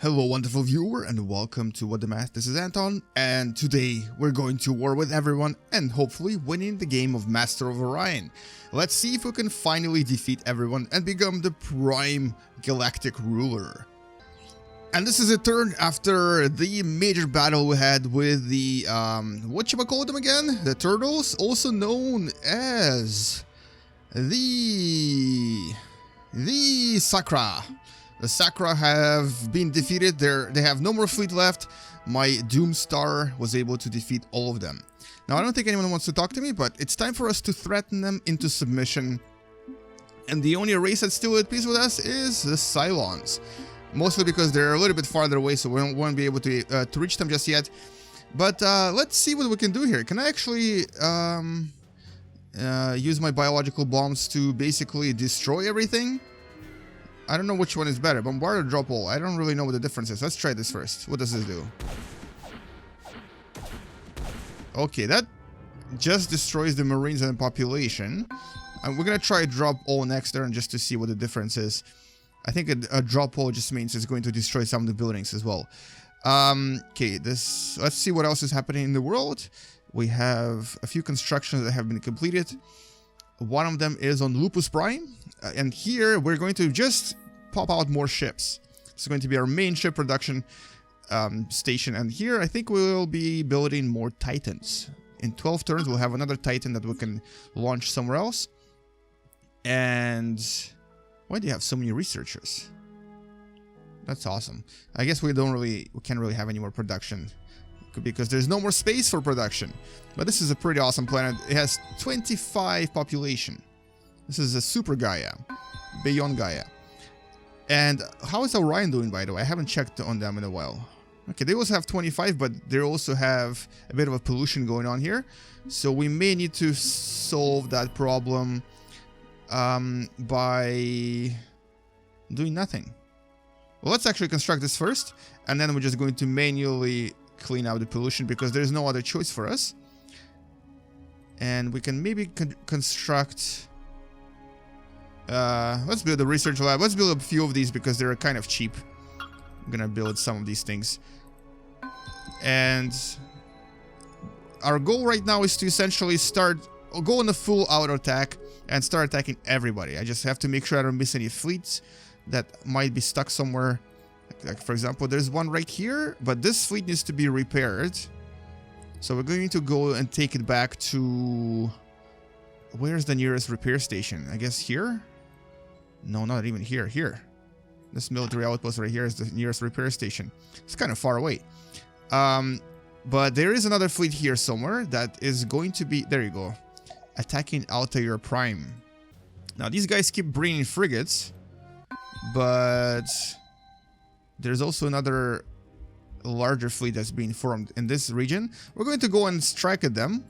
Hello wonderful viewer and welcome to What the Math. This is Anton, and today we're going to war with everyone and hopefully winning the game of Master of Orion. Let's see if we can finally defeat everyone and become the prime galactic ruler. And this is a turn after the major battle we had with the, whatchamacallit them again? The turtles, also known as the Sakra. The Sakra have been defeated. They have no more fleet left. My Doomstar was able to defeat all of them. Now, I don't think anyone wants to talk to me, but it's time for us to threaten them into submission. And the only race that's still at peace with us is the Cylons. Mostly because they're a little bit farther away, so we won't be able to reach them just yet. But let's see what we can do here. Can I actually use my biological bombs to basically destroy everything? I don't know which one is better, bombard or drop all. I don't really know what the difference is. Let's try this first. What does this do? Okay, that just destroys the Marines and the population. And we're gonna try drop all next turn just to see what the difference is. I think a drop all just means it's going to destroy some of the buildings as well. Okay, let's see what else is happening in the world. We have a few constructions that have been completed. One of them is on Lupus Prime, and here we're going to just pop out more ships. It's going to be our main ship production station, and here I think we'll be building more Titans. In 12 turns we'll have another Titan that we can launch somewhere else. And why do you have so many researchers? That's awesome. I guess we can't really have any more production because there's no more space for production. But this is a pretty awesome planet. It has 25 population. This is a super Gaia, beyond Gaia. And how is Orion doing, by the way? I haven't checked on them in a while. Okay, they also have 25, but they also have a bit of a pollution going on here. So we may need to solve that problem by doing nothing. Well, let's actually construct this first, and then we're just going to manually clean out the pollution because there's no other choice for us. And we can maybe construct... let's build a research lab. Let's build a few of these because they're kind of cheap. I'm gonna build some of these things. And our goal right now is to essentially go on a full auto attack and start attacking everybody. I just have to make sure I don't miss any fleets that might be stuck somewhere. Like for example, there's one right here, but this fleet needs to be repaired. So we're going to go and take it back to... Where's the nearest repair station? I guess here? No, not even here. Here. This military outpost right here is the nearest repair station. It's kind of far away. But there is another fleet here somewhere that is going to be... There you go. Attacking Altair Prime. Now, these guys keep bringing frigates. But there's also another larger fleet that's being formed in this region. We're going to go and strike at them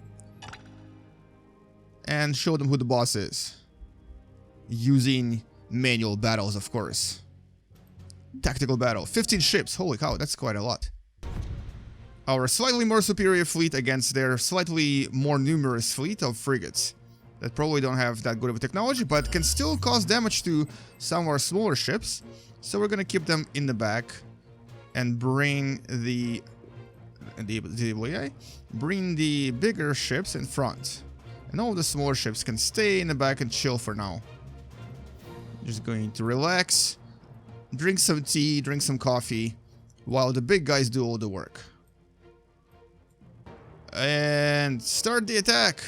and show them who the boss is. Using manual battles, of course. Tactical battle. 15 ships. Holy cow, that's quite a lot. Our slightly more superior fleet against their slightly more numerous fleet of frigates. That probably don't have that good of a technology, but can still cause damage to some of our smaller ships. So we're gonna keep them in the back and bring the bigger ships in front. And all the smaller ships can stay in the back and chill for now. Just going to relax, drink some tea, drink some coffee, while the big guys do all the work. And start the attack.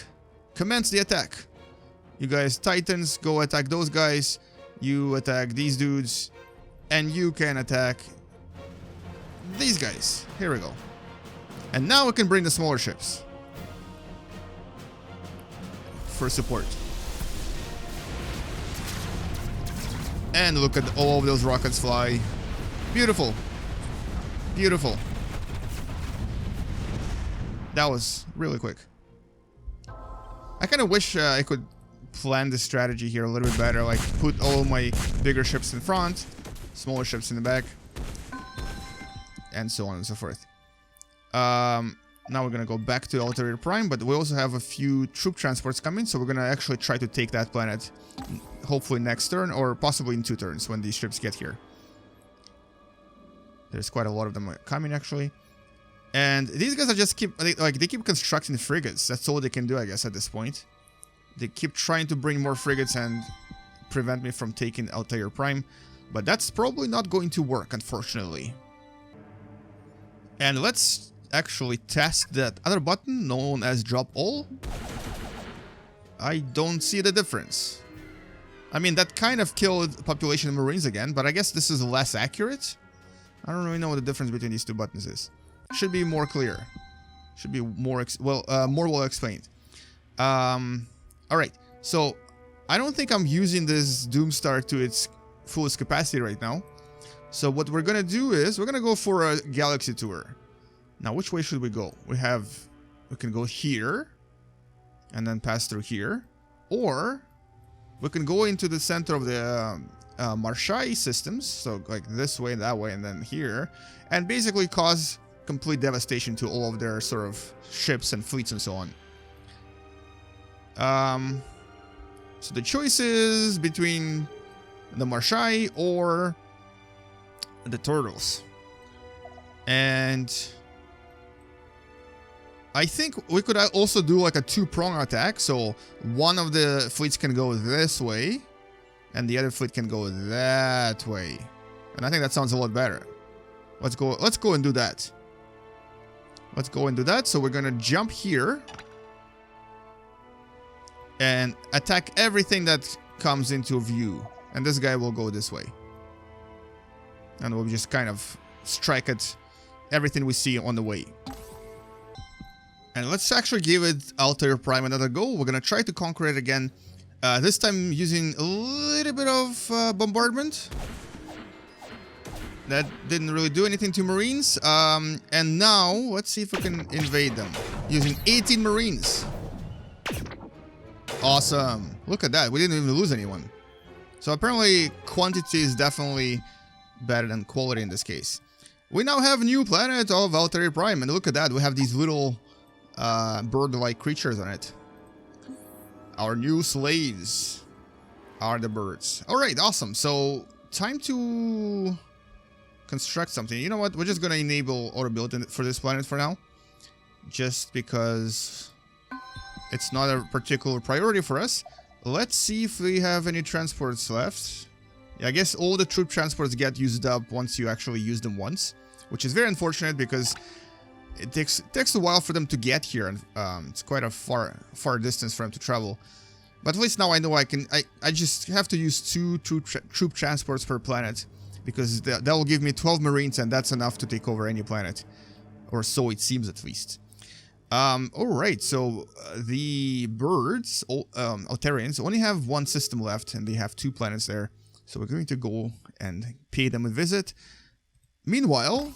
Commence the attack. You guys, Titans, go attack those guys. You attack these dudes. And you can attack these guys. Here we go. And now we can bring the smaller ships for support. And look at all of those rockets fly. Beautiful. Beautiful. That was really quick. I kind of wish I could plan the strategy here a little bit better. Like put all my bigger ships in front, smaller ships in the back, and so on and so forth. Now we're gonna go back to Altair Prime, but we also have a few troop transports coming, so we're gonna actually try to take that planet hopefully next turn, or possibly in 2 turns when these ships get here. There's quite a lot of them coming, actually. And these guys are just they keep constructing frigates. That's all they can do, I guess, at this point. They keep trying to bring more frigates and prevent me from taking Altair Prime. But that's probably not going to work, unfortunately. And let's actually test that other button, known as Drop All. I don't see the difference. I mean, that kind of killed population of Marines again, but I guess this is less accurate. I don't really know what the difference between these two buttons is. Should be more clear. Should be more more well explained. Alright, so I don't think I'm using this Doomstar to its fullest capacity right now. So what we're gonna do is we're gonna go for a galaxy tour. Now, which way should we go? We can go here and then pass through here, or we can go into the center of the Marshai systems, so like this way, that way, and then here, and basically cause complete devastation to all of their sort of ships and fleets and so on. So the choice is between the Marshai or the turtles. And I think we could also do like a two-prong attack. So one of the fleets can go this way and the other fleet can go that way. And I think that sounds a lot better. Let's go and do that. Let's go and do that. So we're gonna jump here and attack everything that comes into view. And this guy will go this way. And we'll just kind of strike at everything we see on the way. And let's actually give it Altair Prime another go. We're gonna try to conquer it again. This time using a little bit of bombardment. That didn't really do anything to Marines. And now, let's see if we can invade them. Using 18 Marines. Awesome. Look at that. We didn't even lose anyone. So apparently, quantity is definitely better than quality in this case. We now have a new planet of Altair Prime. And look at that. We have these little bird-like creatures on it. Our new slaves are the birds. Alright, awesome. So, time to construct something. You know what? We're just going to enable auto build for this planet for now. Just because it's not a particular priority for us. Let's see if we have any transports left. Yeah, I guess all the troop transports get used up once you actually use them once. Which is very unfortunate because it takes a while for them to get here. And it's quite a far distance for them to travel. But at least now I know I just have to use 2 troop transports per planet. Because that will give me 12 Marines and that's enough to take over any planet. Or so it seems at least. Alright, so the birds, Altairians, only have 1 system left and they have 2 planets there. So we're going to go and pay them a visit. Meanwhile,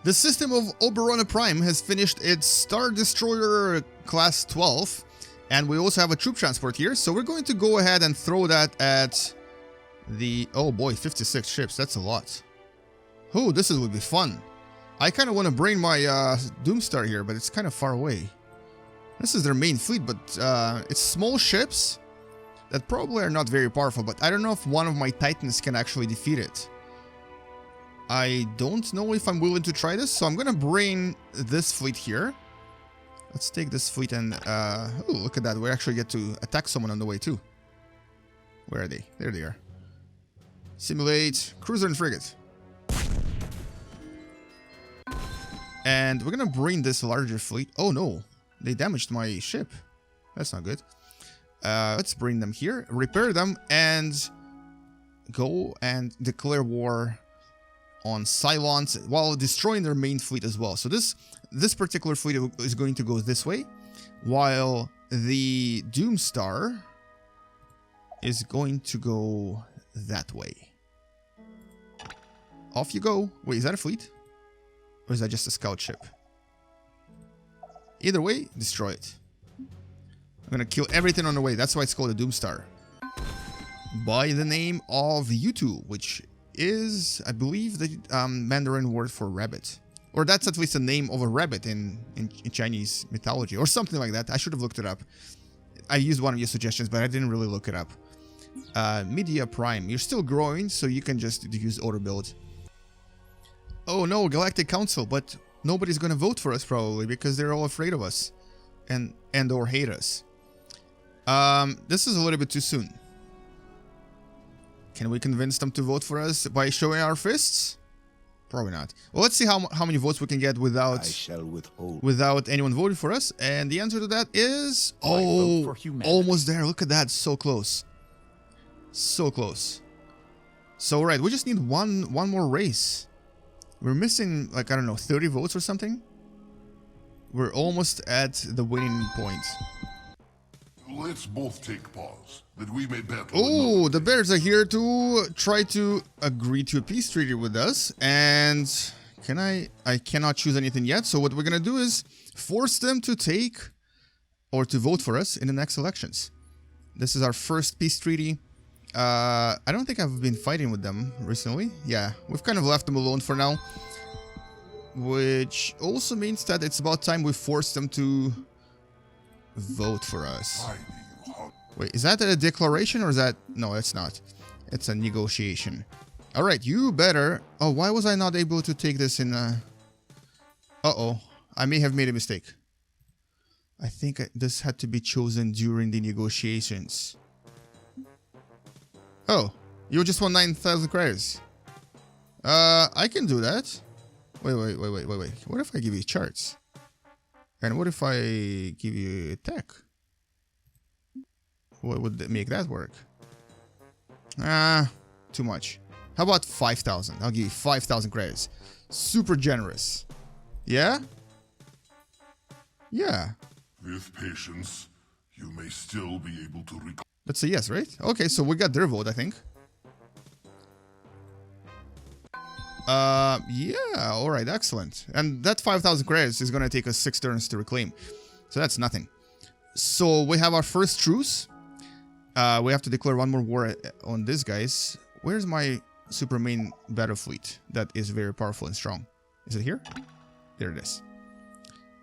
the system of Oberon Prime has finished its Star Destroyer class 12. And we also have a troop transport here. So we're going to go ahead and throw that at the... Oh boy, 56 ships. That's a lot. Oh, this will be fun. I kind of want to bring my Doomstar here, but it's kind of far away. This is their main fleet, but it's small ships that probably are not very powerful. But I don't know if one of my Titans can actually defeat it. I don't know if I'm willing to try this, so I'm going to bring this fleet here. Let's take this fleet and... oh, look at that. We actually get to attack someone on the way, too. Where are they? There they are. Simulate cruiser and frigate. And we're going to bring this larger fleet. Oh, no. They damaged my ship. That's not good. Let's bring them here. Repair them and go and declare war on Cylons while destroying their main fleet as well. So this particular fleet is going to go this way, while the Doomstar is going to go that way. Off you go. Wait, is that a fleet? Or is that just a scout ship? Either way, destroy it. I'm gonna kill everything on the way. That's why it's called a Doomstar. By the name of Yutu, which is, I believe, the Mandarin word for rabbit. Or that's at least the name of a rabbit in Chinese mythology. Or something like that. I should have looked it up. I used one of your suggestions, but I didn't really look it up. Media Prime. You're still growing, so you can just use auto build. Oh no, Galactic Council, but nobody's gonna vote for us probably because they're all afraid of us and or hate us. This is a little bit too soon. Can we convince them to vote for us by showing our fists? Probably not. Well, let's see how many votes we can get without anyone voting for us. And the answer to that is almost there. Look at that, so close, so close. So right, we just need one more race. We're missing like, I don't know, 30 votes or something. We're almost at the winning point. Let's both take pause, that we may battle. Oh, the bears are here to try to agree to a peace treaty with us. And I cannot choose anything yet. So what we're gonna do is force them to take or to vote for us in the next elections. This is our first peace treaty. I don't think I've been fighting with them recently. Yeah, we've kind of left them alone for now. Which also means that it's about time we force them to vote for us. Wait, is that a declaration or is that... No, it's not. It's a negotiation. Alright, you better... Oh, why was I not able to take this in... Uh-oh. I may have made a mistake. I think this had to be chosen during the negotiations. Oh, you just won 9,000 credits. I can do that. Wait. What if I give you charts? And what if I give you tech? What would make that work? Too much. How about 5,000? I'll give you 5,000 credits. Super generous. Yeah? Yeah. With patience, you may still be able to recall. Let's say yes, right? Okay, so we got their vote, I think. Yeah, alright, excellent. And that 5,000 credits is gonna take us 6 turns to reclaim. So that's nothing. So we have our first truce. We have to declare one more war on these guys. Where's my super main battle fleet that is very powerful and strong? Is it here? There it is.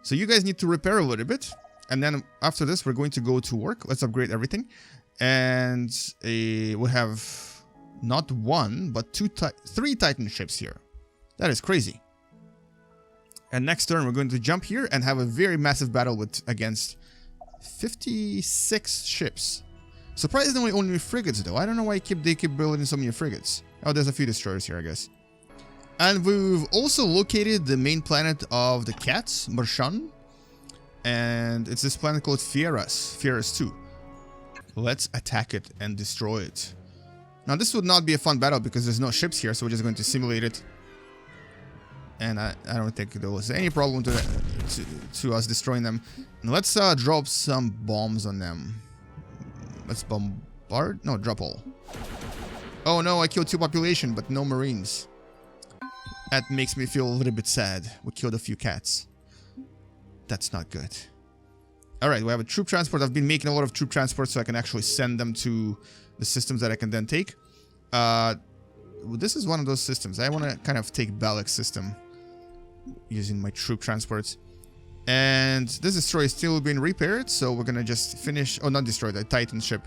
So you guys need to repair a little bit. And then after this, we're going to go to work. Let's upgrade everything. And we have not one, but 3 Titan ships here. That is crazy. And next turn, we're going to jump here and have a very massive battle against 56 ships. Surprisingly, only frigates, though. I don't know why they keep building so many frigates. Oh, there's a few destroyers here, I guess. And we've also located the main planet of the cats, Marshan. And it's this planet called Fieras 2. Let's attack it and destroy it. Now, this would not be a fun battle because there's no ships here, so we're just going to simulate it. And I don't think there was any problem to us destroying them. And let's drop some bombs on them. Let's bombard? No, drop all. Oh no, I killed 2 population, but no marines. That makes me feel a little bit sad. We killed a few cats. That's not good. Alright, we have a troop transport. I've been making a lot of troop transports so I can actually send them to the systems that I can then take. This is one of those systems. I want to kind of take Balak's system using my troop transports. And this destroyer is still being repaired, so we're going to just finish... Oh, not destroy the Titan ship.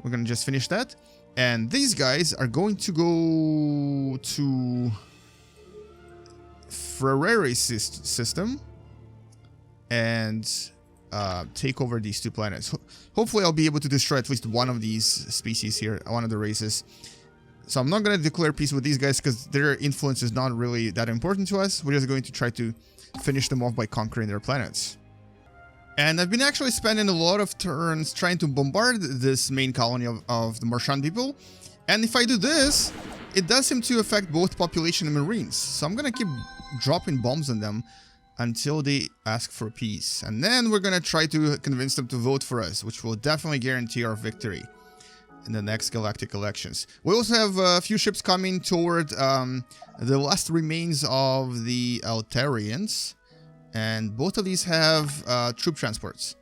We're going to just finish that. And these guys are going to go to Ferrari's system and take over these 2 planets. Hopefully I'll be able to destroy at least one of these species here, one of the races. So I'm not going to declare peace with these guys because their influence is not really that important to us. We're just going to try to finish them off by conquering their planets. And I've been actually spending a lot of turns trying to bombard this main colony of the Marshan people. And if I do this, it does seem to affect both population and marines. So I'm going to keep dropping bombs on them until they ask for peace. And then we're going to try to convince them to vote for us, which will definitely guarantee our victory in the next galactic elections. We also have a few ships coming toward the last remains of the Terrans. And both of these have troop transports.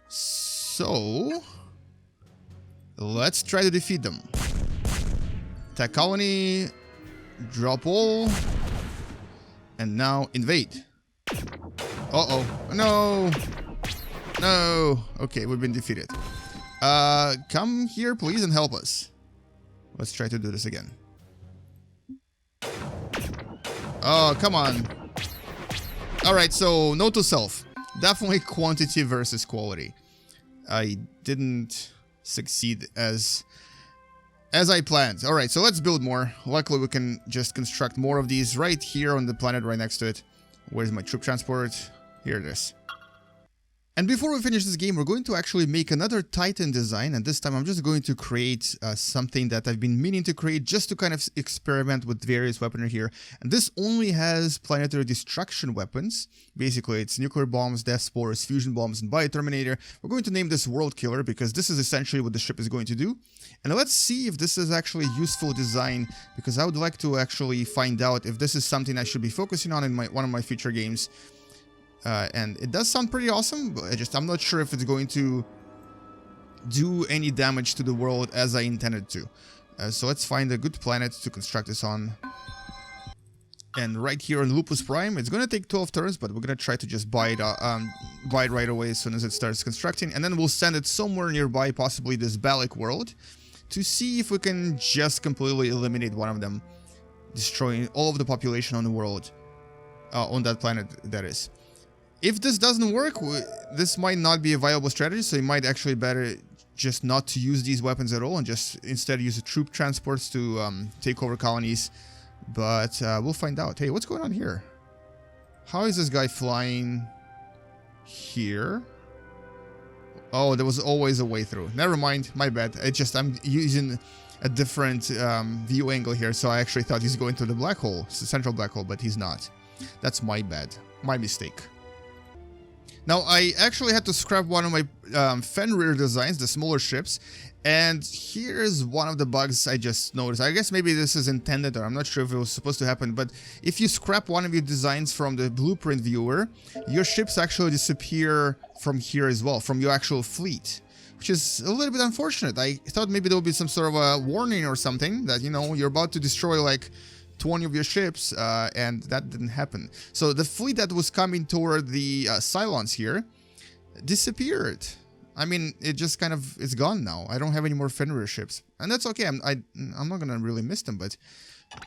So let's try to defeat them. Attack colony, drop all, and now invade. Uh-oh. No. No. Okay, we've been defeated. Come here, please, and help us. Let's try to do this again. Oh, come on. Alright, so note to self. Definitely quantity versus quality. I didn't succeed as I planned. Alright, so let's build more. Luckily, we can just construct more of these right here on the planet, right next to it. Where's my troop transport? Here it is. And before we finish this game, we're going to actually make another Titan design, and this time I'm just going to create something that I've been meaning to create just to kind of experiment with various weaponry here. And this only has planetary destruction weapons. Basically, it's nuclear bombs, death spores, fusion bombs, and bioterminator. We're going to name this World Killer because this is essentially what the ship is going to do. And let's see if this is actually a useful design, because I would like to actually find out if this is something I should be focusing on in one of my future games. And it does sound pretty awesome, but I'm not sure if it's going to do any damage to the world as I intended to. So let's find a good planet to construct this on. And right here on Lupus Prime, it's going to take 12 turns, but we're going to try to just buy it right away as soon as it starts constructing. And then we'll send it somewhere nearby, possibly this Balik world, to see if we can just completely eliminate one of them, destroying all of the population on the world, on that planet, that is. If this doesn't work, this might not be a viable strategy, so it might actually better just not to use these weapons at all and just instead use the troop transports to take over colonies. But we'll find out. Hey, what's going on here? How is this guy flying here? Oh, there was always a way through. Never mind, my bad. I'm using a different view angle here, so I actually thought he's going to the black hole, it's the central black hole, but he's not. That's my bad, my mistake. Now, I actually had to scrap one of my Fenrir designs, the smaller ships, and here's one of the bugs I just noticed. I guess maybe this is intended, or I'm not sure if it was supposed to happen, but if you scrap one of your designs from the blueprint viewer, your ships actually disappear from here as well, from your actual fleet, which is a little bit unfortunate. I thought maybe there would be some sort of a warning or something that, you know, you're about to destroy like 20 of your ships, and that didn't happen. So the fleet that was coming toward the Cylons here disappeared. I mean, it just kind of, it's gone now. I don't have any more Fenrir ships, and that's okay. I'm not gonna really miss them, but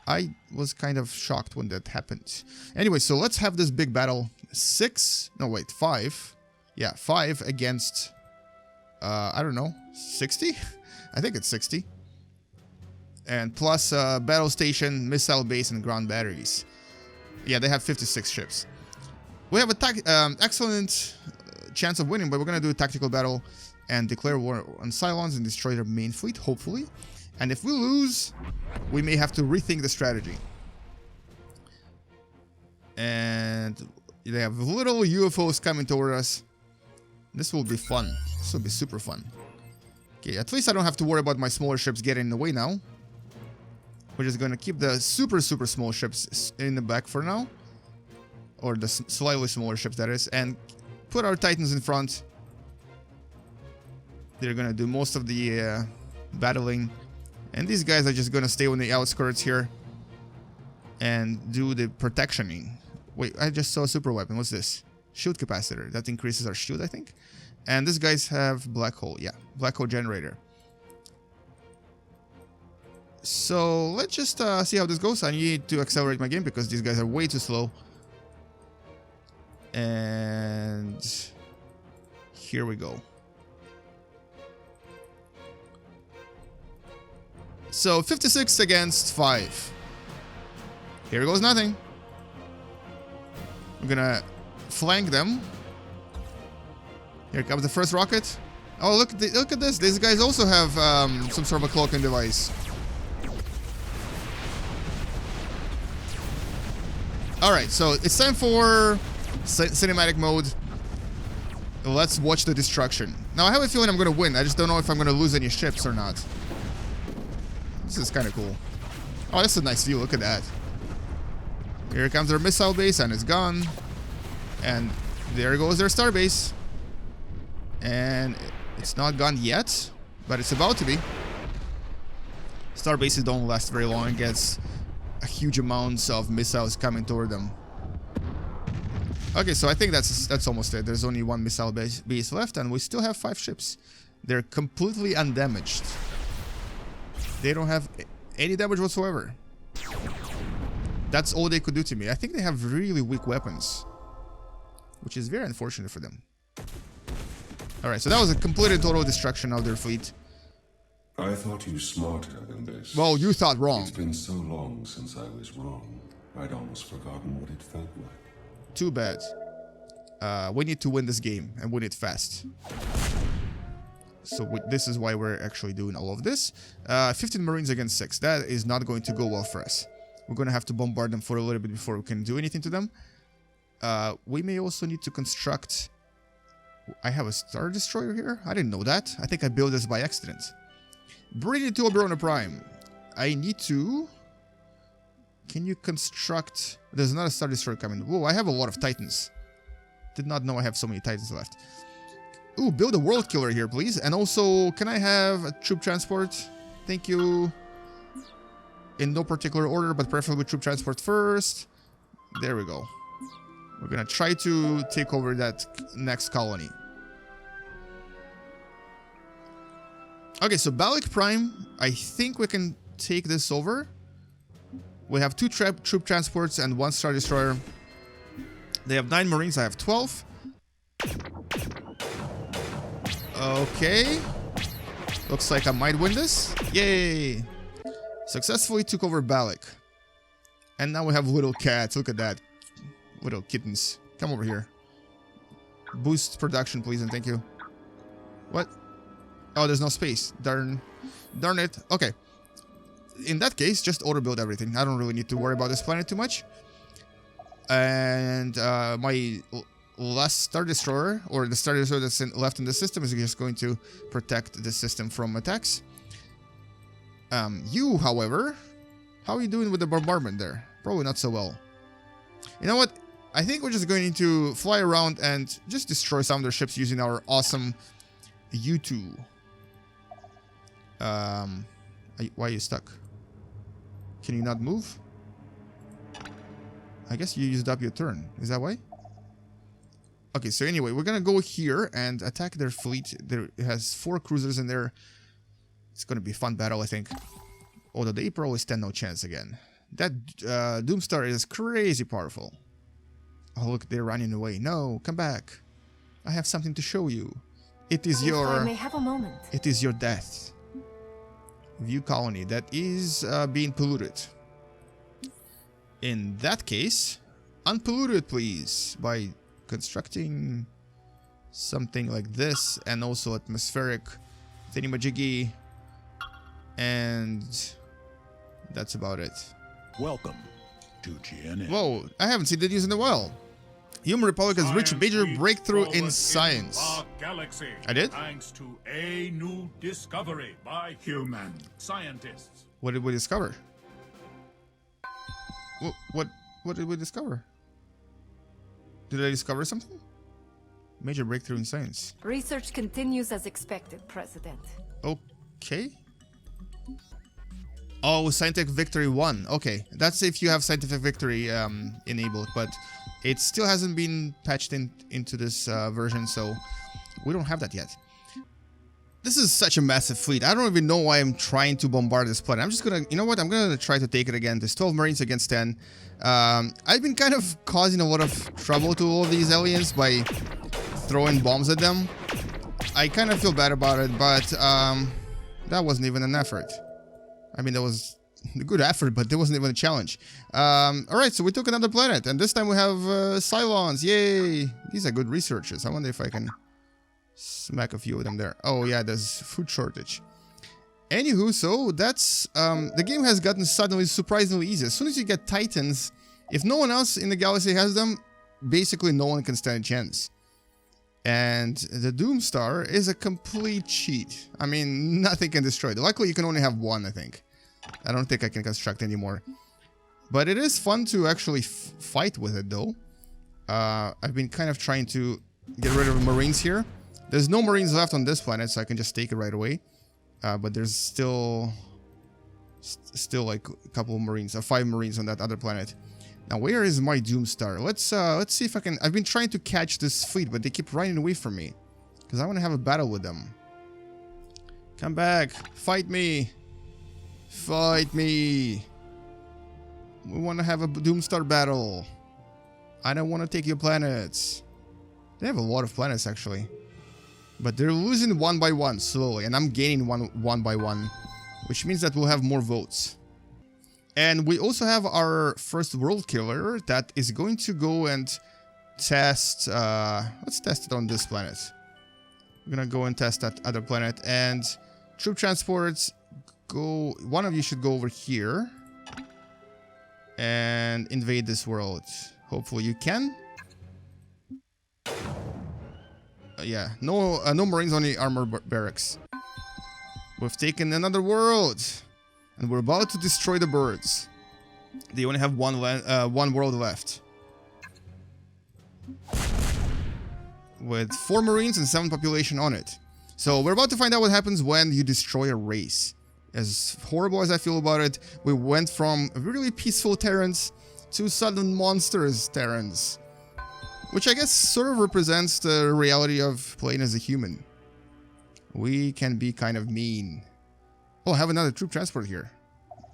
I was kind of shocked when that happened. Anyway, so let's have this big battle. 5. Yeah, 5 against, I don't know, 60? I think it's 60. And plus battle station, missile base, and ground batteries. Yeah, they have 56 ships. We have a excellent chance of winning, but we're going to do a tactical battle and declare war on Cylons and destroy their main fleet, hopefully. And if we lose, we may have to rethink the strategy. And they have little UFOs coming toward us. This will be fun. This will be super fun. Okay, at least I don't have to worry about my smaller ships getting in the way now. We're just going to keep the super small ships in the back for now. Or the slightly smaller ships, that is. And put our Titans in front. They're going to do most of the battling. And these guys are just going to stay on the outskirts here. And do the protectioning. Wait, I just saw a super weapon. What's this? Shield capacitor. That increases our shield, I think. And these guys have black hole. Yeah, black hole generator. So let's just see how this goes. I need to accelerate my game because these guys are way too slow. And here we go. So 56 against 5. Here goes nothing. I'm gonna flank them. Here comes the first rocket. Oh, look at this. These guys also have some sort of a cloaking device. Alright, so it's time for cinematic mode. Let's watch the destruction. Now, I have a feeling I'm going to win. I just don't know if I'm going to lose any ships or not. This is kind of cool. Oh, that's a nice view. Look at that. Here comes their missile base, and it's gone. And there goes their starbase. And it's not gone yet, but it's about to be. Starbases don't last very long against a huge amounts of missiles coming toward them. Okay, so I think that's almost it. There's only one missile base left, and we still have 5 ships. They're completely undamaged. They don't have any damage whatsoever. That's all they could do to me. I think they have really weak weapons, which is very unfortunate for them. Alright, so that was a complete and total destruction of their fleet. I thought you smarter than this. Well, you thought wrong. It's been so long since I was wrong. I'd almost forgotten what it felt like. Too bad. We need to win this game and win it fast. So this is why we're actually doing all of this. 15 Marines against 6. That is not going to go well for us. We're going to have to bombard them for a little bit before we can do anything to them. We may also need to construct... I have a Star Destroyer here? I didn't know that. I think I built this by accident. Bring it to Oberon Prime. I need to... Can you construct... There's another Star Destroyer coming. Whoa, I have a lot of Titans. Did not know I have so many Titans left. Ooh, build a World Killer here, please. And also, can I have a troop transport? Thank you. In no particular order, but preferably troop transport first. There we go. We're gonna try to take over that next colony. Okay, so Balik Prime, I think we can take this over. We have 2 troop transports and 1 Star Destroyer. They have 9 Marines, I have 12. Okay. Looks like I might win this. Yay! Successfully took over Balik. And now we have little cats, look at that. Little kittens. Come over here. Boost production, please, and thank you. What? Oh, there's no space. Darn it. Okay. In that case, just auto-build everything. I don't really need to worry about this planet too much. And my last Star Destroyer, or the Star Destroyer that's left in the system, is just going to protect the system from attacks. You, however, how are you doing with the bombardment there? Probably not so well. You know what? I think we're just going to fly around and just destroy some of their ships using our awesome U2. Why are you stuck? Can you not move? I guess you used up your turn. Is that why? Okay, so anyway, we're gonna go here and attack their fleet. There has 4 cruisers in there. It's gonna be a fun battle, I think. Although they probably stand no chance again. That Doomstar is crazy powerful. Oh, look, they're running away. No, come back. I have something to show you. It is your... I may have a moment. It is your death. View colony that is being polluted. In that case, unpollute it, please, by constructing something like this, and also atmospheric thingamajiggy, and that's about it. Welcome to GNN. Whoa, I haven't seen the news in a while. Human Republic has reached a major breakthrough in science. Galaxy, I did? thanks to a new discovery by human scientists. What did we discover? What did we discover? Did I discover something? Major breakthrough in science. Research continues as expected, President. Okay. Oh, scientific victory 1. Okay, that's if you have scientific victory enabled, but it still hasn't been patched into this version, so we don't have that yet. This is such a massive fleet. I don't even know why I'm trying to bombard this planet. I'm just gonna, you know what? I'm gonna try to take it again. There's 12 Marines against 10. I've been kind of causing a lot of trouble to all of these aliens by throwing bombs at them. I kind of feel bad about it, but that wasn't even an effort. I mean, that was a good effort, but there wasn't even a challenge. Alright, so we took another planet, and this time we have Cylons. Yay! These are good researchers. I wonder if I can smack a few of them there. Oh yeah, there's food shortage. Anywho, so that's... the game has gotten suddenly surprisingly easy. As soon as you get Titans, if no one else in the galaxy has them, basically no one can stand a chance. And the Doomstar is a complete cheat. I mean, nothing can destroy it. Luckily, you can only have 1, I think. I don't think I can construct anymore. But it is fun to actually fight with it, though. I've been kind of trying to get rid of Marines here. There's no Marines left on this planet, so I can just take it right away. But there's still like a couple of Marines, 5 Marines on that other planet. Now, where is my Doomstar? Let's see if I can... I've been trying to catch this fleet, but they keep running away from me. Because I want to have a battle with them. Come back. Fight me. Fight me. We want to have a Doomstar battle. I don't want to take your planets. They have a lot of planets, actually. But they're losing one by one, slowly. And I'm gaining one by one. Which means that we'll have more votes. And we also have our first world killer that is going to go and test... let's test it on this planet. We're gonna go and test that other planet. And troop transports, go... One of you should go over here. And invade this world. Hopefully you can. Yeah, no Marines, only armor barracks. We've taken another world. And we're about to destroy the birds. They only have one world left. With 4 Marines and 7 population on it. So we're about to find out what happens when you destroy a race. As horrible as I feel about it, we went from really peaceful Terrans to sudden monsters Terrans. Which I guess sort of represents the reality of playing as a human. We can be kind of mean. Oh, I have another troop transport here.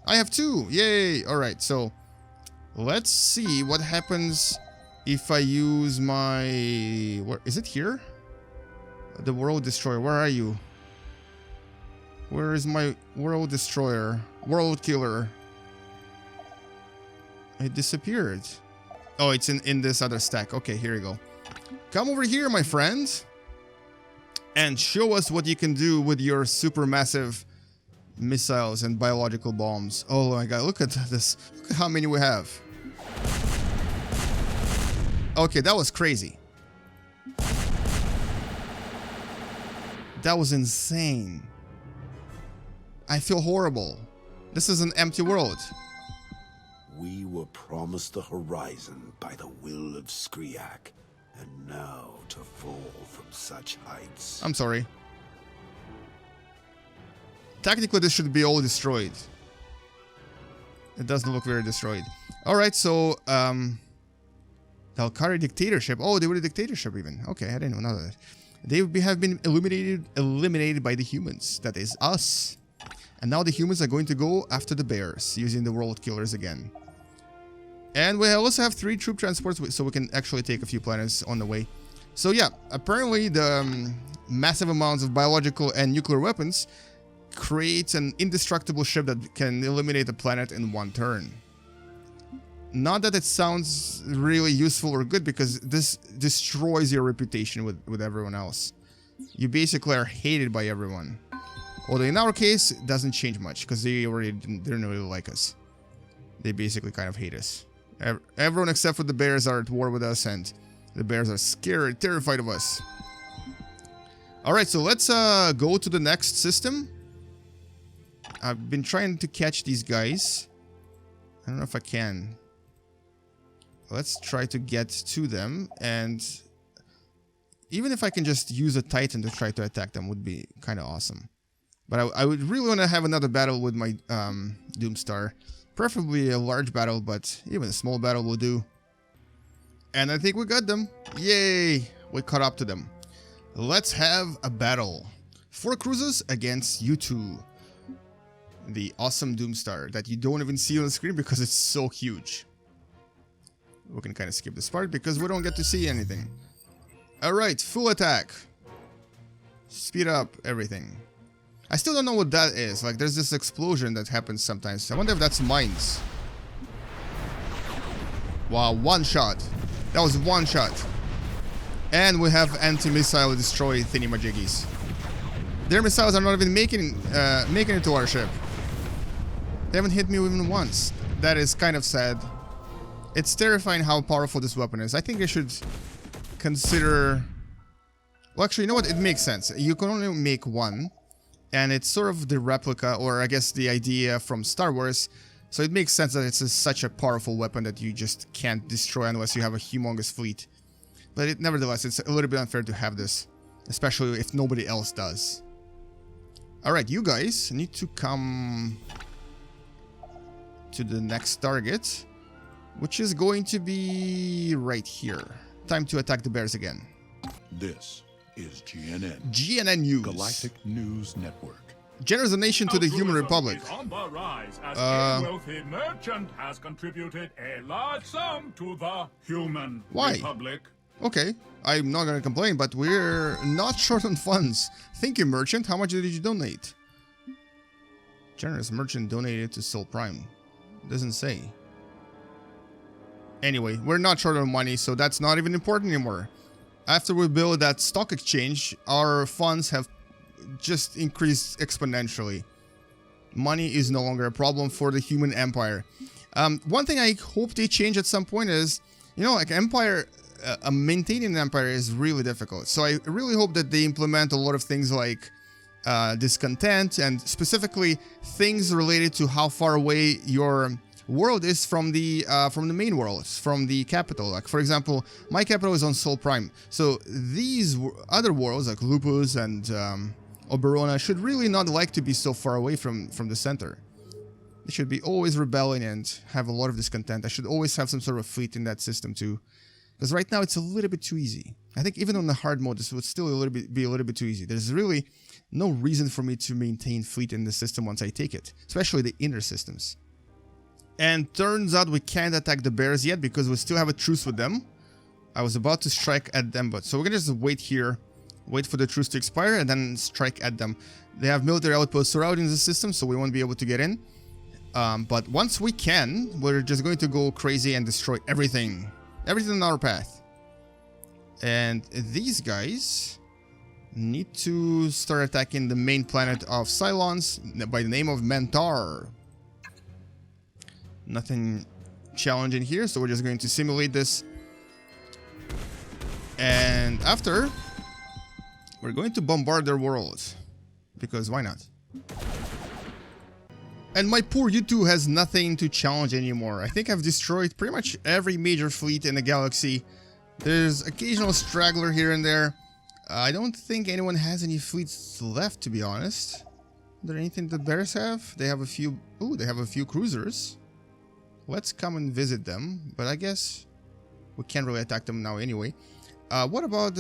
I have 2! Yay! Alright, so let's see what happens if I use my... Where is it here? The World Destroyer. Where are you? Where is my World Destroyer? World Killer. It disappeared. Oh, it's in this other stack. Okay, here you go. Come over here, my friend. And show us what you can do with your supermassive missiles and biological bombs. Oh my god, look at this. Look at how many we have. Okay, that was crazy. That was insane. I feel horrible. This is an empty world. We were promised the horizon by the will of Skriak, and now to fall from such heights. I'm sorry. Technically, this should be all destroyed. It doesn't look very destroyed. Alright, so, the Alkari dictatorship. Oh, they were a dictatorship even. Okay, I didn't know that. They have been eliminated by the humans. That is us. And now the humans are going to go after the bears, using the world killers again. And we also have 3 troop transports, so we can actually take a few planets on the way. So yeah, apparently the massive amounts of biological and nuclear weapons creates an indestructible ship that can eliminate a planet in 1 turn. Not that it sounds really useful or good, because this destroys your reputation with everyone else. You basically are hated by everyone. Although in our case, it doesn't change much, because they already didn't really like us. They basically kind of hate us. Everyone except for the bears are at war with us, and the bears are scared, terrified of us. Alright, so let's go to the next system. I've been trying to catch these guys. I don't know if I can. Let's try to get to them, and even if I can just use a Titan to try to attack them would be kind of awesome. But I would really want to have another battle with my Doomstar. Preferably a large battle, but even a small battle will do. And I think we got them. Yay! We caught up to them. Let's have a battle. 4 cruisers against you 2. The awesome Doomstar that you don't even see on the screen because it's so huge. We can kind of skip this part because we don't get to see anything. Alright, full attack. Speed up everything. I still don't know what that is. Like, there's this explosion that happens sometimes. I wonder if that's mines. Wow, 1 shot. That was 1 shot. And we have anti-missile destroy thingy-majiggies. Their missiles are not even making it to our ship. They haven't hit me even once. That is kind of sad. It's terrifying how powerful this weapon is. I think I should consider... Well, actually, you know what? It makes sense. You can only make 1. And it's sort of the replica, or I guess the idea from Star Wars. So it makes sense that it's such a powerful weapon that you just can't destroy unless you have a humongous fleet. But nevertheless, it's a little bit unfair to have this. Especially if nobody else does. Alright, you guys need to come to the next target. Which is going to be right here. Time to attack the bears again. This is GNN. GNN News. Galactic News Network. Generous donation to the Human Republic. Is on the rise as a wealthy merchant has contributed a large sum to the Human Why? Republic. Okay, I'm not gonna complain, but we're not short on funds. Thank you, merchant. How much did you donate? Generous merchant donated to Soul Prime. Doesn't say. Anyway, we're not short on money, so that's not even important anymore. After we build that stock exchange, our funds have just increased exponentially. Money is no longer a problem for the human empire. One thing I hope they change at some point is, you know, like empire, maintaining an empire is really difficult. So I really hope that they implement a lot of things like discontent, and specifically things related to how far away your world is from the main world, from the capital. Like, for example, my capital is on Sol Prime, so these other worlds like Lupus and Oberona should really not like to be so far away from the center. They should be always rebelling and have a lot of discontent. I should always have some sort of fleet in that system too, because right now it's a little bit too easy. I think even on the hard mode, this would still be a little bit too easy. There's really no reason for me to maintain fleet in the system once I take it, especially the inner systems. And turns out we can't attack the bears yet because we still have a truce with them. I was about to strike at them, but so we're gonna just wait here, wait for the truce to expire, and then strike at them. They have military outposts surrounding the system, so we won't be able to get in. But once we can, we're just going to go crazy and destroy everything. Everything in our path. And these guys need to start attacking the main planet of Cylons by the name of Mentar. Nothing challenging here, so we're just going to simulate this. And after, we're going to bombard their world. Because why not? And my poor U2 has nothing to challenge anymore. I think I've destroyed pretty much every major fleet in the galaxy. There's occasional straggler here and there. I don't think anyone has any fleets left, to be honest. Is there anything the bears have? They have a few... Ooh, they have a few cruisers. Let's come and visit them, but I guess we can't really attack them now anyway. What about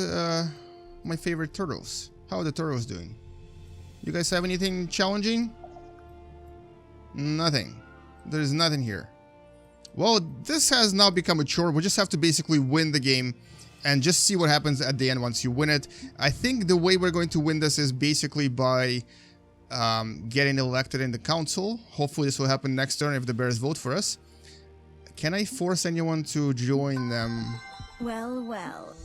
my favorite turtles? How are the turtles doing? You guys have anything challenging? Nothing. There's nothing here. Well, this has now become a chore. We just have to basically win the game and just see what happens at the end once you win it. I think the way we're going to win this is basically by getting elected in the council. Hopefully this will happen next turn if the bears vote for us. Can I force anyone to join them? Well, well.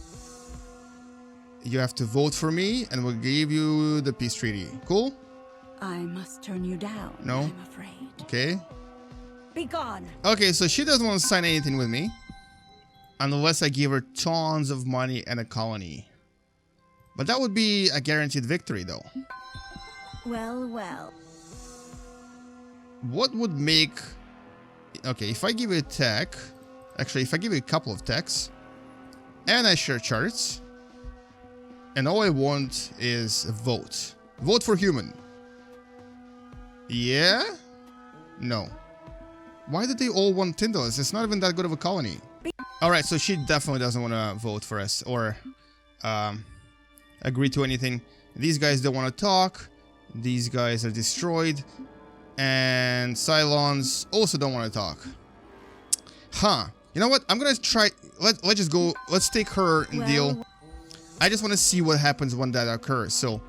You have to vote for me and we'll give you the peace treaty. Cool? I must turn you down, No? I'm afraid. Okay. Be gone. Okay, so she doesn't want to sign anything with me. Unless I give her tons of money and a colony. But that would be a guaranteed victory though. Well, well. What would make... Okay, if I give you a tech... Actually, if I give you a couple of techs... And I share charts... And all I want is a vote. Vote for human. Yeah? No. Why did they all want Tyndallus? It's not even that good of a colony. Alright, so she definitely doesn't want to vote for us or agree to anything. These guys don't want to talk. These guys are destroyed. And Cylons also don't want to talk. Huh. You know what? I'm going to try... Let's just go... Let's take her deal. I just want to see what happens when that occurs. So,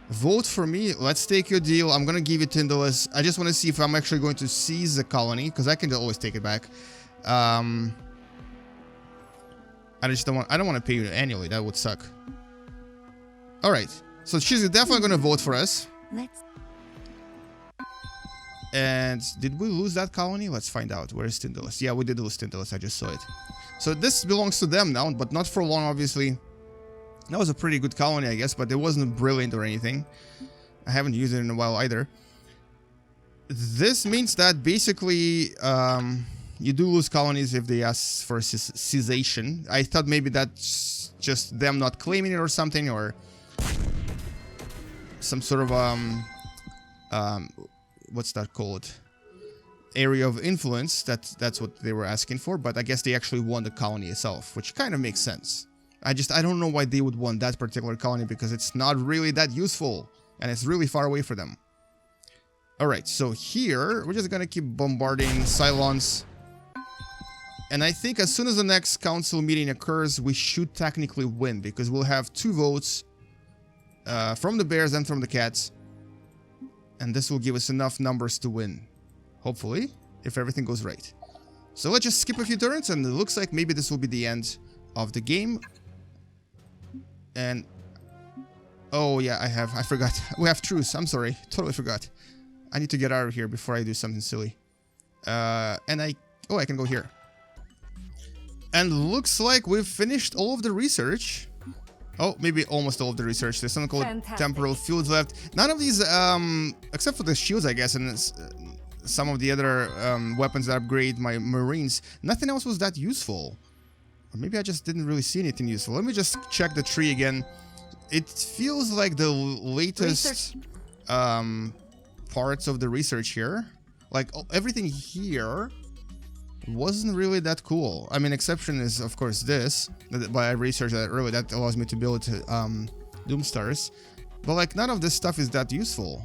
vote for me. Let's take your deal. I'm going to give you Tyndallus. I just want to see if I'm actually going to seize the colony. Because I can always take it back. I just don't want... I don't want to pay you annually. That would suck. Alright. So, she's definitely going to vote for us. Let's... And did we lose that colony? Let's find out. Where is Tyndallus? Yeah, we did lose Tyndallus. I just saw it. So this belongs to them now, but not for long, obviously. That was a pretty good colony, I guess, but it wasn't brilliant or anything. I haven't used it in a while either. This means that basically you do lose colonies if they ask for cessation. I thought maybe that's just them not claiming it or something, or some sort of what's that called? Area of influence. That's what they were asking for, but I guess they actually want the colony itself, which kind of makes sense. I don't know why they would want that particular colony, because it's not really that useful and it's really far away for them. Alright, so here, we're just gonna keep bombarding Cylons. And I think as soon as the next council meeting occurs, we should technically win, because we'll have 2 votes from the bears and from the cats. And this will give us enough numbers to win. Hopefully, if everything goes right. So let's just skip a few turns, and it looks like maybe this will be the end of the game. And... oh yeah, I forgot. We have truce, I'm sorry. Totally forgot. I need to get out of here before I do something silly. And I can go here. And looks like we've finished all of the research. Oh, maybe almost all of the research. There's something called temporal fields left. None of these, except for the shields, I guess, and some of the other weapons that upgrade my Marines, nothing else was that useful. Or maybe I just didn't really see anything useful. Let me just check the tree again. It feels like the latest parts of the research here. Like, everything here wasn't really that cool. I mean, exception is, of course, this. But I researched that earlier. That allows me to build Doomstars. But, like, none of this stuff is that useful.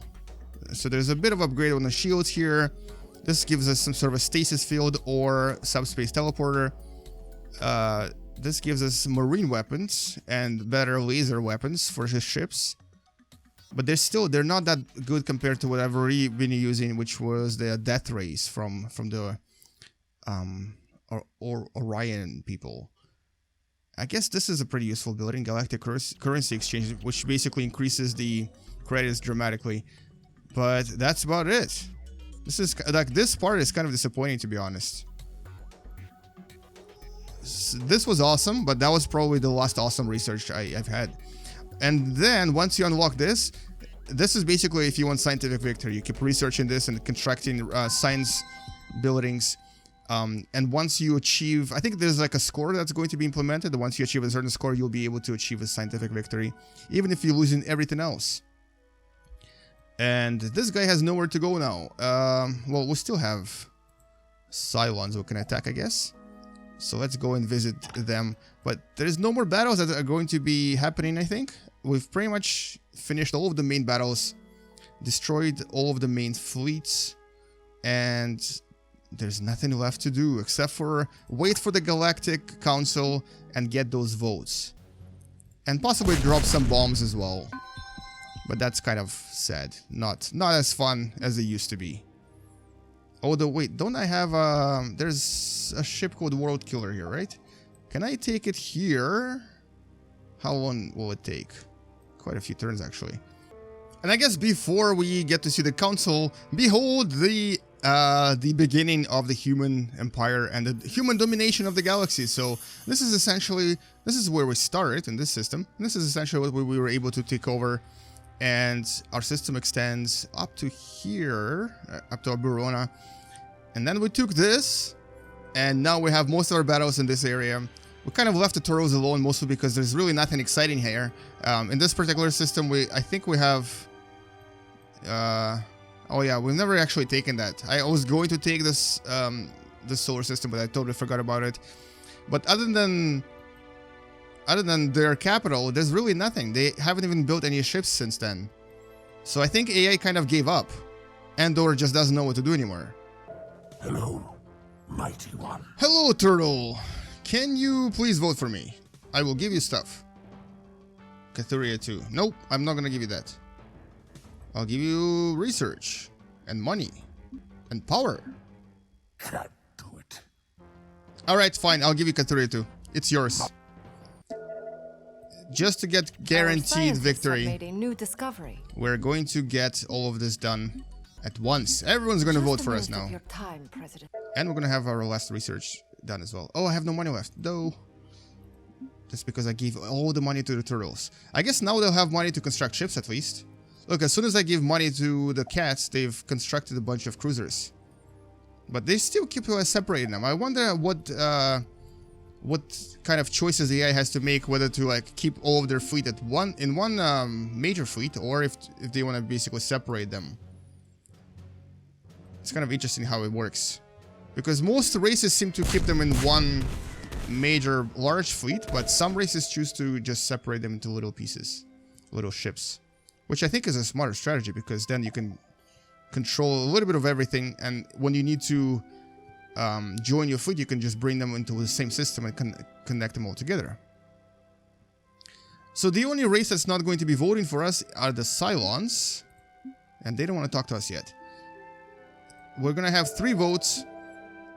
So there's a bit of upgrade on the shields here. This gives us some sort of a stasis field or subspace teleporter. This gives us marine weapons and better laser weapons for his ships. But they're not that good compared to what I've already been using, which was the death rays from the Orion people. I guess this is a pretty useful building, Galactic Currency Exchange, which basically increases the credits dramatically. But that's about it. This part is kind of disappointing, to be honest. This was awesome, but that was probably the last awesome research I've had. And then once you unlock this is basically if you want scientific victory. You keep researching this and constructing science buildings. And once you achieve, I think there's like a score that's going to be implemented. Once you achieve a certain score, you'll be able to achieve a scientific victory, even if you're losing everything else. And this guy has nowhere to go now. Well, we still have Cylons who can attack, I guess. So let's go and visit them. But there's no more battles that are going to be happening, I think. We've pretty much finished all of the main battles, destroyed all of the main fleets, and there's nothing left to do except for wait for the Galactic Council and get those votes. And possibly drop some bombs as well. But that's kind of sad. Not as fun as it used to be. Although, wait, don't I have there's a ship called World Killer here, right? Can I take it here? How long will it take? Quite a few turns, actually. And I guess before we get to see the council, behold the beginning of the human empire and the human domination of the galaxy. So this is where we started in this system. And this is essentially what we were able to take over. And our system extends up to here, up to Aburona. And then we took this, and now we have most of our battles in this area. We kind of left the Toros alone, mostly because there's really nothing exciting here. In this particular system, I think we have... oh yeah, we've never actually taken that. I was going to take this solar system, but I totally forgot about it. But other than their capital, there's really nothing. They haven't even built any ships since then. So I think AI kind of gave up. Andor just doesn't know what to do anymore. Hello, mighty one. Hello, Turtle. Can you please vote for me? I will give you stuff. Cathuria 2. Nope, I'm not gonna give you that. I'll give you research and money and power. Can't do it. Alright, fine. I'll give you Cathuria 2. It's yours. Just to get guaranteed victory, made a new discovery. We're going to get all of this done at once. Everyone's going to vote for us now. Time, President. And we're going to have our last research done as well. Oh, I have no money left. No. That's because I gave all the money to the turtles. I guess now they'll have money to construct ships at least. Look, as soon as I give money to the cats, they've constructed a bunch of cruisers. But they still keep separating them. I wonder what kind of choices the AI has to make, whether to like keep all of their fleet at one major fleet, or if they want to basically separate them. It's kind of interesting how it works, because most races seem to keep them in one major large fleet, but some races choose to just separate them into little pieces, little ships, which I think is a smarter strategy, because then you can control a little bit of everything, and when you need to join your fleet, you can just bring them into the same system and connect them all together. So the only race that's not going to be voting for us are the Cylons, and they don't want to talk to us yet. We're gonna have 3 votes,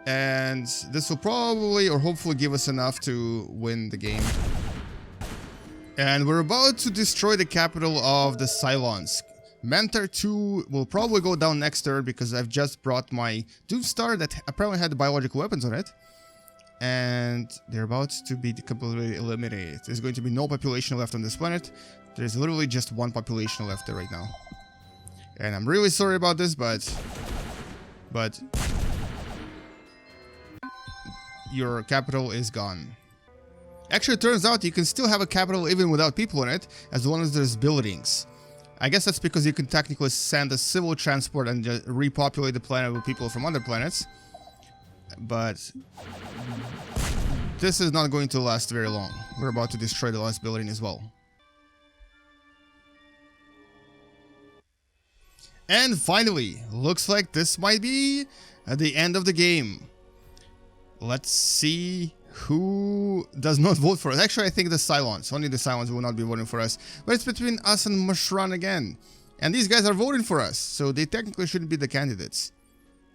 and this will probably or hopefully give us enough to win the game. And we're about to destroy the capital of the Cylons. Mentor 2 will probably go down next turn because I've just brought my Doom Star that apparently had biological weapons on it. And they're about to be completely eliminated. There's going to be no population left on this planet. There's literally just 1 population left there right now. And I'm really sorry about this, but your capital is gone. Actually, it turns out you can still have a capital even without people in it, as long as there's buildings. I guess that's because you can technically send a civil transport and just repopulate the planet with people from other planets. But this is not going to last very long. We're about to destroy the last building as well. And finally, looks like this might be at the end of the game. Let's see who does not vote for us. Actually, I think the Cylons. Only the Cylons will not be voting for us. But it's between us and Mashran again. And these guys are voting for us, so they technically shouldn't be the candidates.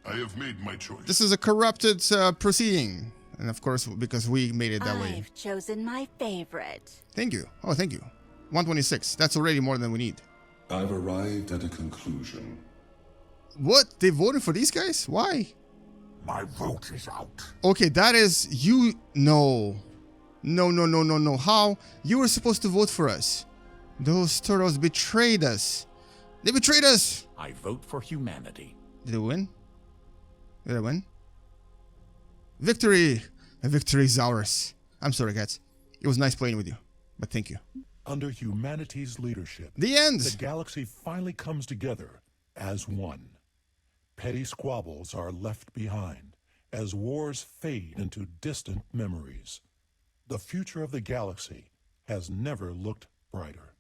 I have made my choice. This is a corrupted proceeding. And of course, because we made it that way. I've chosen my favorite. Thank you. Oh, thank you. 126. That's already more than we need. I've arrived at a conclusion. What? They voted for these guys? Why? My vote is out. Okay, that is you. No. No. How? You were supposed to vote for us. Those turtles betrayed us. They betrayed us. I vote for humanity. Did they win? Did I win? Victory! The victory is ours. I'm sorry, guys. It was nice playing with you, but thank you. Under humanity's leadership, The end! the galaxy finally comes together as one. Petty squabbles are left behind as wars fade into distant memories. The future of the galaxy has never looked brighter.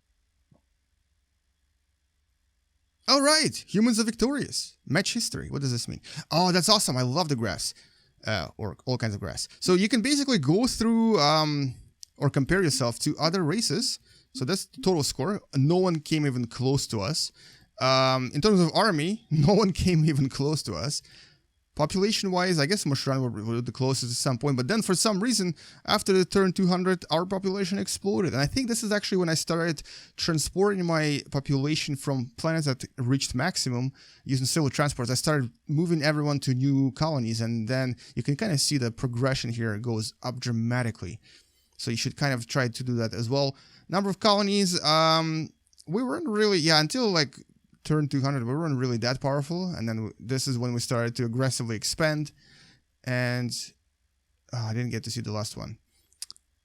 All right, humans are victorious. Match history. What does this mean? Oh, that's awesome. I love the graphs. Or all kinds of graphs. So you can basically go through or compare yourself to other races. So that's the total score. No one came even close to us. In terms of army, no one came even close to us. Population-wise, I guess Mashran were the closest at some point, but then for some reason, after the turn 200, our population exploded. And I think this is actually when I started transporting my population from planets that reached maximum using civil transports. I started moving everyone to new colonies, and then you can kind of see the progression here goes up dramatically. So you should kind of try to do that as well. Number of colonies, we weren't really, until like turn 200, we weren't really that powerful, and then this is when we started to aggressively expand, and I didn't get to see the last one.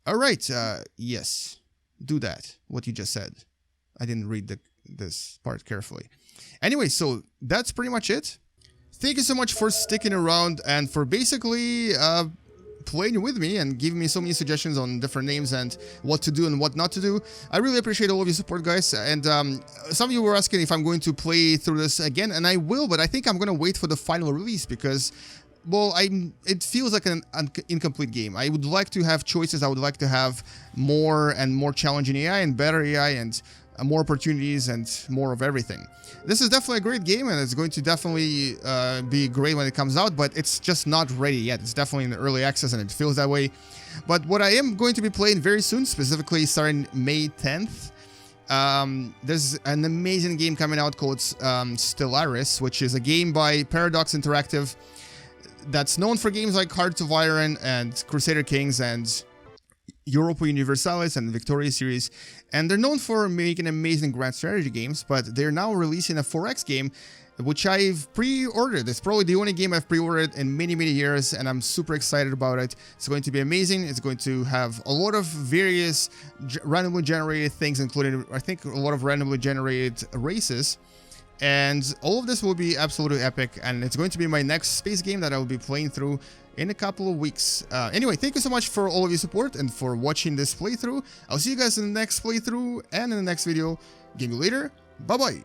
All right, yes, do that, what you just said. I didn't read this part carefully. Anyway, so that's pretty much it. Thank you so much for sticking around and for basically playing with me and giving me so many suggestions on different names and what to do and what not to do. I really appreciate all of your support, guys. And some of you were asking if I'm going to play through this again, and I will, but I think I'm going to wait for the final release because, well, it feels like an incomplete game. I would like to have choices. I would like to have more and more challenging AI and better AI and more opportunities and more of everything. This is definitely a great game, and it's going to definitely be great when it comes out, but it's just not ready yet. It's definitely in the early access, and it feels that way. But what I am going to be playing very soon, specifically starting May 10th, there's an amazing game coming out called Stellaris, which is a game by Paradox Interactive that's known for games like Hearts of Iron and Crusader Kings and Europa Universalis and Victoria series, and they're known for making amazing grand strategy games, but they're now releasing a 4X game, which I've pre-ordered. It's probably the only game I've pre-ordered in many years, and I'm super excited about it. It's going to be amazing. It's going to have a lot of various randomly generated things, including, I think, a lot of randomly generated races. And all of this will be absolutely epic, and it's going to be my next space game that I will be playing through in a couple of weeks. Anyway, thank you so much for all of your support and for watching this playthrough. I'll see you guys in the next playthrough and in the next video. Game you later. Bye-bye.